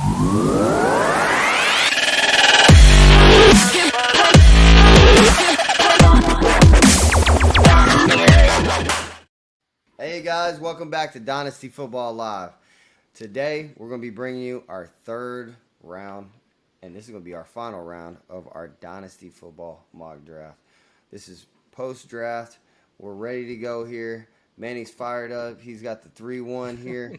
Hey guys, welcome back to Dynasty Football Live. Today we're going to be bringing you our third round, and this is going to be our final round of our Dynasty Football mock draft. This is post-draft. We're ready to go here. Manny's fired up. He's got the 3-1 here.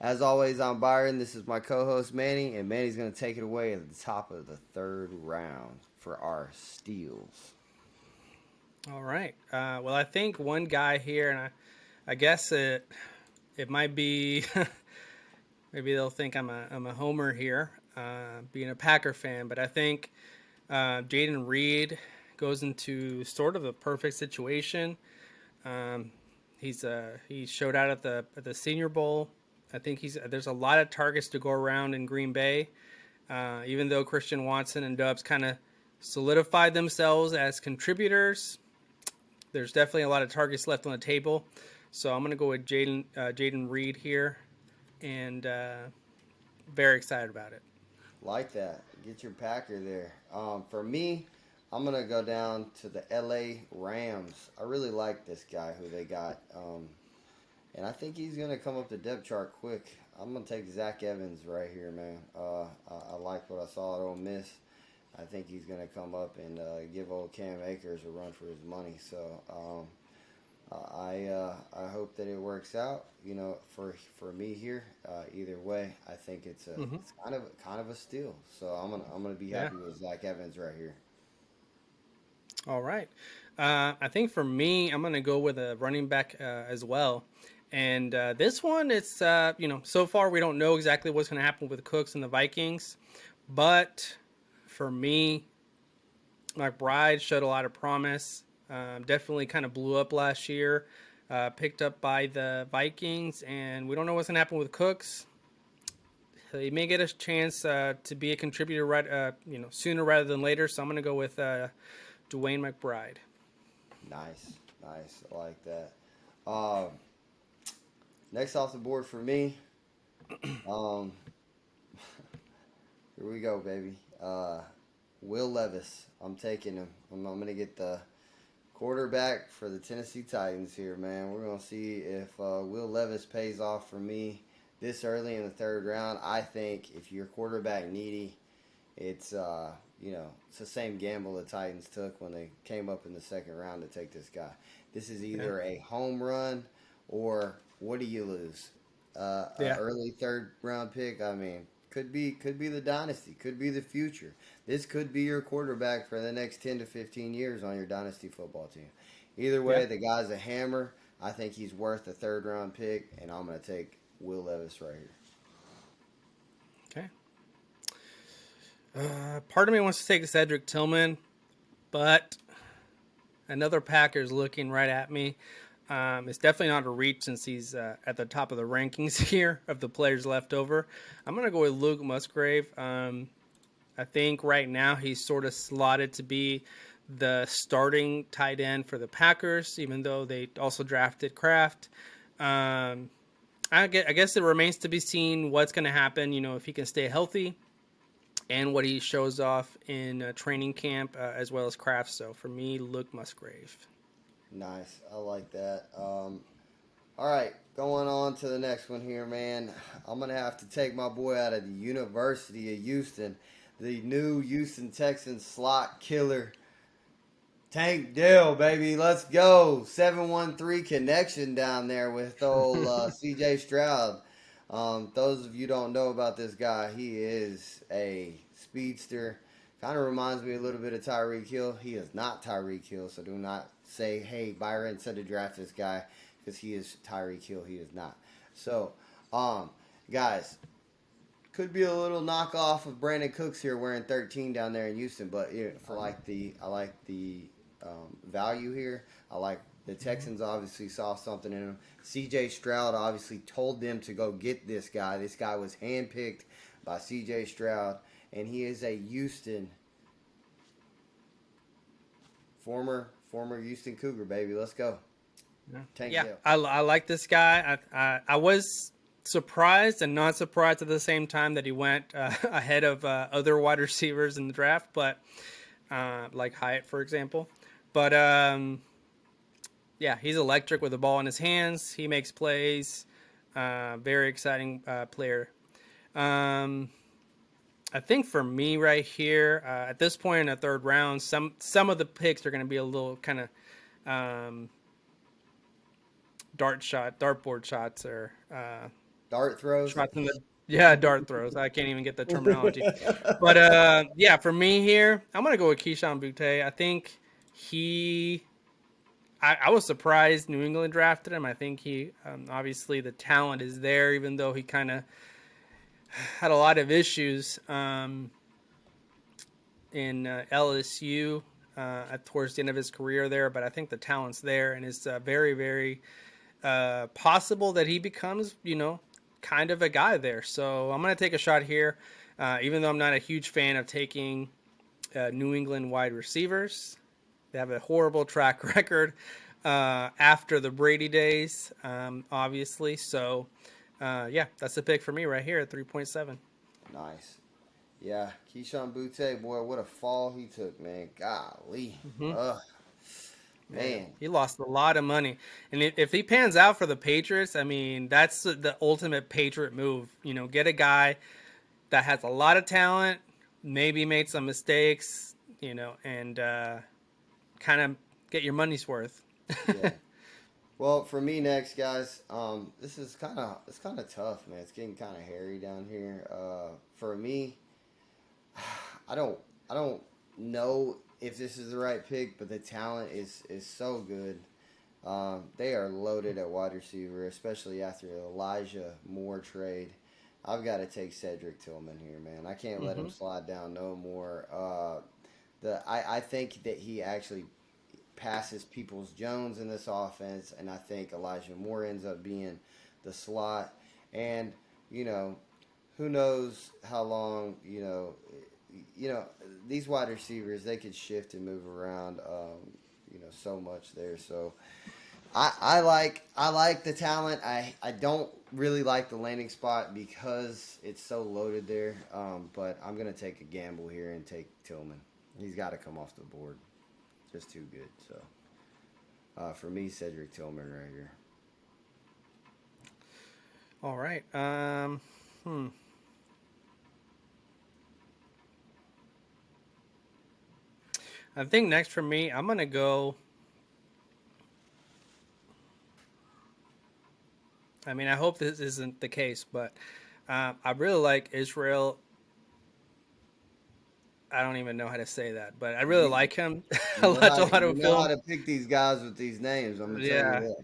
As always, I'm Byron. This is my co-host Manny, and Manny's going to take it away at the top of the third round for our steals. All right. Well, I think one guy here, and I guess it might be maybe they'll think I'm a homer here, being a Packer fan, but I think Jaden Reed goes into sort of a perfect situation. He showed out at the Senior Bowl. I think there's a lot of targets to go around in Green Bay, even though Christian Watson and Dubs kind of solidified themselves as contributors. There's definitely a lot of targets left on the table. So I'm going to go with Jaden Reed here, and very excited about it. Like that. Get your Packer there. For me, I'm going to go down to the LA Rams. I really like this guy who they got. And I think he's going to come up the depth chart quick. I'm going to take Zach Evans right here, man. I like what I saw at Ole Miss. I think he's going to come up and give old Cam Akers a run for his money. So I hope that it works out. You know, for me here, either way, I think it's kind of a steal. So I'm gonna be happy with Zach Evans right here. All right, I think for me, I'm gonna go with a running back as well. And this one, it's so far we don't know exactly what's going to happen with Cooks and the Vikings, but for me, McBride showed a lot of promise. Definitely kind of blew up last year. Picked up by the Vikings, and we don't know what's going to happen with Cooks. He may get a chance to be a contributor sooner rather than later. So I'm going to go with Dwayne McBride. Nice. I like that. Next off the board for me, here we go, baby. Will Levis. I'm taking him. I'm going to get the quarterback for the Tennessee Titans here, man. We're going to see if Will Levis pays off for me this early in the third round. I think if you're quarterback needy, it's it's the same gamble the Titans took when they came up in the second round to take this guy. This is either a home run or what do you lose? An early third round pick. I mean, could be the dynasty, could be the future. This could be your quarterback for the next 10 to 15 years on your dynasty football team. Either way, the guy's a hammer. I think he's worth a third round pick, and I'm going to take Will Levis right here. Okay. Part of me wants to take Cedric Tillman, but another Packer's looking right at me. It's definitely not a reach since he's at the top of the rankings here of the players left over. I'm going to go with Luke Musgrave. I think right now he's sort of slotted to be the starting tight end for the Packers, even though they also drafted Kraft. I guess it remains to be seen what's going to happen, if he can stay healthy and what he shows off in training camp as well as Kraft. So for me, Luke Musgrave. Nice. I like that. All right, going on to the next one here, man. I'm going to have to take my boy out of the University of Houston, the new Houston Texans slot killer, Tank Dell, baby. Let's go. 713 connection down there with old C.J. Stroud. Those of you don't know about this guy, he is a speedster. Kind of reminds me a little bit of Tyreek Hill. He is not Tyreek Hill, so do not say, hey, Byron said to draft this guy, because he is Tyreek Hill. He is not. So, guys, could be a little knockoff of Brandon Cooks here wearing 13 down there in Houston, but I like the value here. I like the Texans obviously saw something in him. C.J. Stroud obviously told them to go get this guy. This guy was handpicked by C.J. Stroud, and he is a Houston former Houston Cougar, baby. Let's go. I like this guy. I was surprised and not surprised at the same time that he went ahead of other wide receivers in the draft, but like Hyatt, for example. But yeah, he's electric with the ball in his hands. He makes plays. Very exciting player. Um, I think for me right here, at this point in the third round, some of the picks are going to be a little kind of um, dartboard shots, or Dart throws. shots in the dart throws. I can't even get the terminology, but yeah, for me here, I'm gonna go with Keyshawn Butte. I think he. I was surprised New England drafted him. I think he obviously the talent is there, even though he kind of had a lot of issues in LSU towards the end of his career there. But I think the talent's there, and it's very, very possible that he becomes, kind of a guy there. So I'm going to take a shot here, even though I'm not a huge fan of taking New England wide receivers. They have a horrible track record after the Brady days, obviously. So, yeah, that's the pick for me right here at 3.7. Nice. Yeah, Keyshawn Butte, boy, what a fall he took, man. Golly. Mm-hmm. Ugh. Man. He lost a lot of money. And if he pans out for the Patriots, I mean, that's the ultimate Patriot move. Get a guy that has a lot of talent, maybe made some mistakes, and kind of get your money's worth. Yeah. Well, for me next, guys, this is kind of tough, man. It's getting kind of hairy down here. For me, I don't know if this is the right pick, but the talent is so good. They are loaded at wide receiver, especially after the Elijah Moore trade. I've got to take Cedric Tillman here, man. I can't let him slide down no more. I think that he actually passes Peoples-Jones in this offense, and I think Elijah Moore ends up being the slot. And who knows how long these wide receivers, they could shift and move around so much there. So I like the talent. I don't really like the landing spot because it's so loaded there. But I'm gonna take a gamble here and take Tillman. He's got to come off the board. Just too good. So for me, Cedric Tillman right here. All right. I think next for me, I'm going to go. I mean, I hope this isn't the case, but I really like Israel. I don't even know how to say that, but I really like him. I You know watch how a lot you of know how film. to pick these guys with these names. I'm gonna tell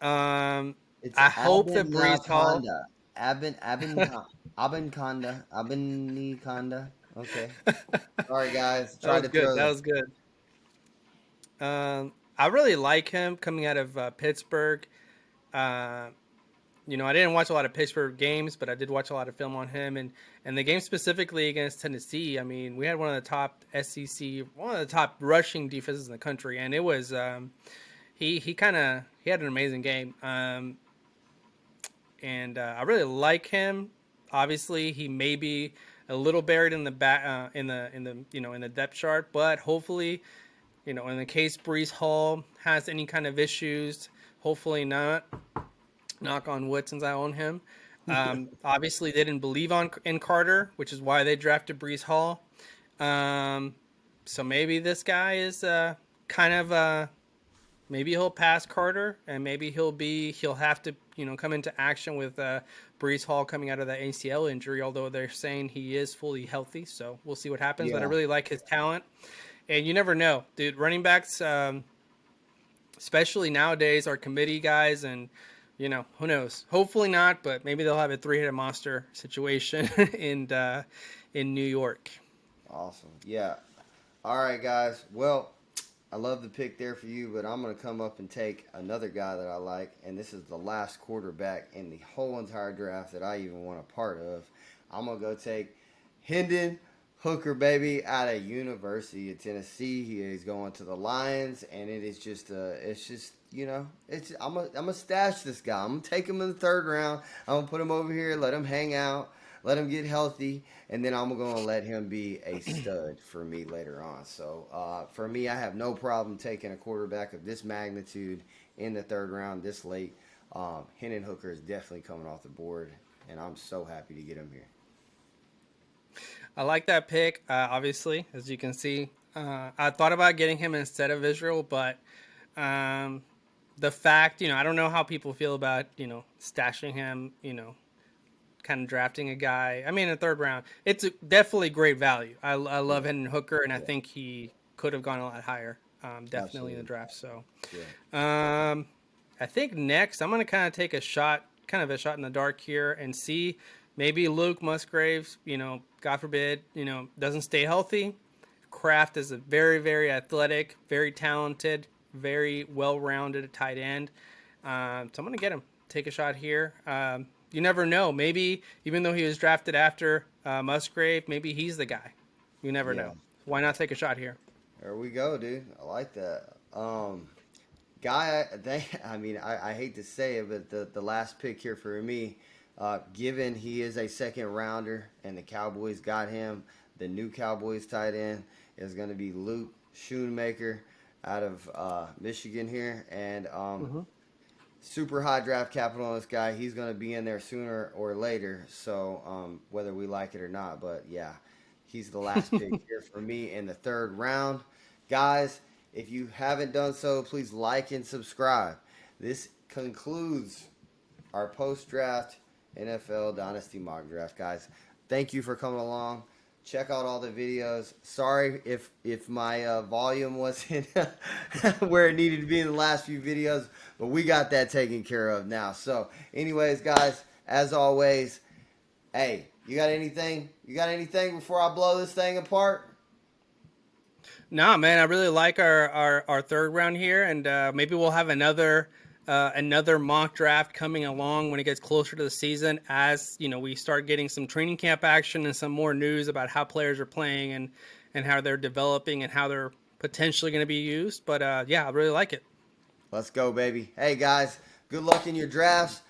Yeah. you It's I hope that Abin Brees Hall. Conda. Abin Conda. Okay. Sorry guys. That Tried was to good. throw That that. was good. I really like him coming out of Pittsburgh. Uh, I didn't watch a lot of Pittsburgh games, but I did watch a lot of film on him, and the game specifically against Tennessee. I mean, we had one of the top SEC, one of the top rushing defenses in the country, and it was he had an amazing game, and I really like him. Obviously, he may be a little buried in the back in the depth chart, but hopefully, in the case Brees Hall has any kind of issues, hopefully not. Knock on wood, since I own him. Obviously, they didn't believe in Carter, which is why they drafted Brees Hall. So maybe this guy is kind of maybe he'll pass Carter, and maybe he'll have to come into action with Brees Hall coming out of that ACL injury. Although they're saying he is fully healthy, so we'll see what happens. But I Yeah. really like his talent, and you never know, dude. Running backs, especially nowadays, are committee guys, and who knows? Hopefully not, but maybe they'll have a three-headed monster situation in New York. Awesome. Yeah. All right, guys. Well, I love the pick there for you, but I'm going to come up and take another guy that I like, and this is the last quarterback in the whole entire draft that I even want a part of. I'm going to go take Hendon Hooker, baby, out of University of Tennessee. He is going to the Lions, and it's just you know, I'm gonna stash this guy. I'm gonna take him in the third round. I'm gonna put him over here, let him hang out, let him get healthy, and then I'm gonna let him be a stud for me later on. So for me, I have no problem taking a quarterback of this magnitude in the third round this late. Hendon Hooker is definitely coming off the board, and I'm so happy to get him here. I like that pick. Obviously, as you can see, I thought about getting him instead of Israel, but the fact, I don't know how people feel about, stashing him, kind of drafting a guy. I mean, in the third round, it's definitely great value. I love Hendon Hooker, and I think he could have gone a lot higher, definitely Absolutely. in the draft. So, Yeah. I think next I'm going to kind of take a shot in the dark here and see maybe Luke Musgraves, God forbid, doesn't stay healthy. Kraft is a very, very athletic, very talented, very well-rounded tight end. So I'm going to get him. Take a shot here. You never know. Maybe even though he was drafted after Musgrave, maybe he's the guy. You never know. Why not take a shot here? There we go, dude. I like that. Guy, I hate to say it, but the last pick here for me, given he is a second rounder and the Cowboys got him, the new Cowboys tight end is going to be Luke Schoonmaker out of Michigan here. And super high draft capital on this guy. He's going to be in there sooner or later, so whether we like it or not. But, yeah, he's the last pick here for me in the third round. Guys, if you haven't done so, please like and subscribe. This concludes our post-draft NFL Dynasty mock draft, guys. Thank you for coming along. Check out all the videos. Sorry if my volume wasn't where it needed to be in the last few videos, but we got that taken care of now. So, anyways, guys, as always, hey, you got anything? You got anything before I blow this thing apart? No, man, I really like our third round here, and maybe we'll have another mock draft coming along when it gets closer to the season, as we start getting some training camp action and some more news about how players are playing and how they're developing and how they're potentially going to be used. But yeah, I really like it. Let's go, baby. Hey, guys, good luck in your drafts.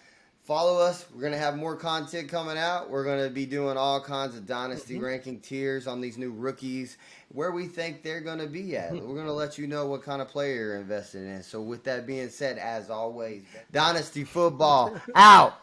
Follow us. We're going to have more content coming out. We're going to be doing all kinds of dynasty ranking tiers on these new rookies, where we think they're going to be at. We're going to let you know what kind of player you're invested in. So with that being said, as always, Dynasty Football out.